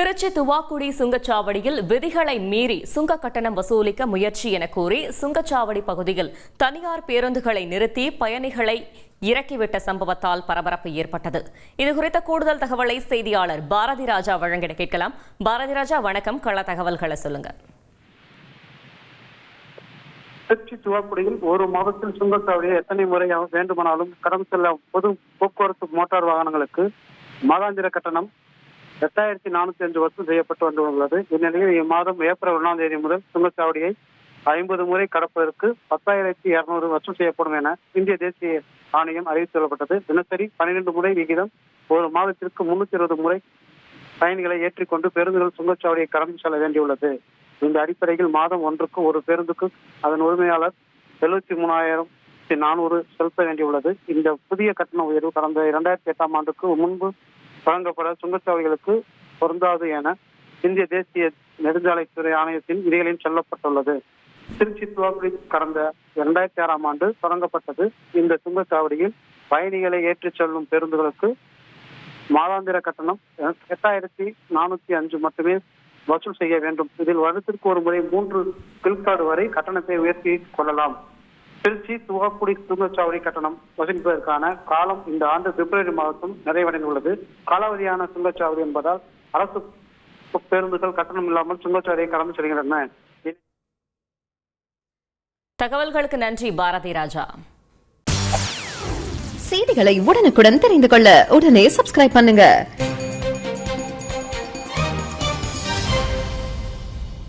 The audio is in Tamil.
திருச்சி துவாக்குடி சுங்கச்சாவடியில் விதிகளை மீறி சுங்க கட்டணம் வசூலிக்க முயற்சி என கூறி சுங்கச்சாவடி பகுதியில் தனியார் பேருந்துகளை நிறுத்தி பயணிகளை இறக்கிவிட்ட சம்பவத்தால் பரபரப்பு ஏற்பட்டது. இதுகுறித்த கூடுதல் தகவலை செய்தியாளர் பாரதி ராஜா வழங்கிட கேட்கலாம். பாரதி ராஜா, வணக்கம். கள தகவல்களை சொல்லுங்க. திருச்சி துவாக்குடியில் ஒரு மாதத்தில் சுங்கச்சாவடியை எத்தனை முறை வேண்டுமானாலும் கடந்து செல்ல பொது போக்குவரத்து மோட்டார் வாகனங்களுக்கு மாதாந்திர கட்டணம் 8405 வசூல் செய்யப்பட்டு வந்துள்ளது. இந்நிலையில் இம்மாதம் ஏப்ரல் 1ஆம் தேதி முதல் சுங்கச்சாவடியை 50 முறை கடப்பதற்கு 10,200 வசூல் செய்யப்படும் என இந்திய தேசிய ஆணையம் அறிவித்துள்ளப்பட்டது. தினசரி 12 முறை விகிதம் ஒரு மாதத்திற்கு 320 முறை பயணிகளை ஏற்றிக்கொண்டு பேருந்துகள் சுங்கச்சாவடியை கடந்து செல்ல வேண்டியுள்ளது. இந்த அடிப்படையில் மாதம் ஒன்றுக்கு ஒரு பேருந்துக்கு அதன் உரிமையாளர் 73,400 செலுத்த வேண்டியுள்ளது. இந்த புதிய கட்டண உயர்வு கடந்த 2008ஆம் ஆண்டுக்கு முன்பு வழங்கப்பட சுங்கச்சாவடிகளுக்கு பொருந்தாது என இந்திய தேசிய நெடுஞ்சாலைத்துறை ஆணையத்தின் விதிகளில் சொல்லப்பட்டுள்ளது. திருச்சி துவாக்குடி கடந்த 2006ஆம் ஆண்டு தொடங்கப்பட்டது. இந்த சுங்கச்சாவடியில் பயணிகளை ஏற்றிச் செல்லும் பேருந்துகளுக்கு மாதாந்திர கட்டணம் 8,405 மட்டுமே வசூல் செய்ய வேண்டும். இதில் வருடத்திற்கு ஒரு முறை 3 விழுக்காடு வரை கட்டணத்தை உயர்த்தி கொள்ளலாம். திருச்சி துவாக்குடி சுங்கச்சாவடி கட்டணம் வசூலிப்பதற்கான காலம் இந்த ஆண்டு பிப்ரவரி மாதம் நிறைவடைந்துள்ளது. காலாவதியான சுங்கச்சாவடி என்பதால் அரசு பேருந்துகள் கட்டணம் இல்லாமல் சுங்கச்சாவடியை கடந்து செல்கின்றன. தகவல்களுக்கு நன்றி பாரதி ராஜா. செய்திகளை உடனுக்குடன் தெரிந்து கொள்ள உடனே சப்ஸ்கிரைப் பண்ணுங்க.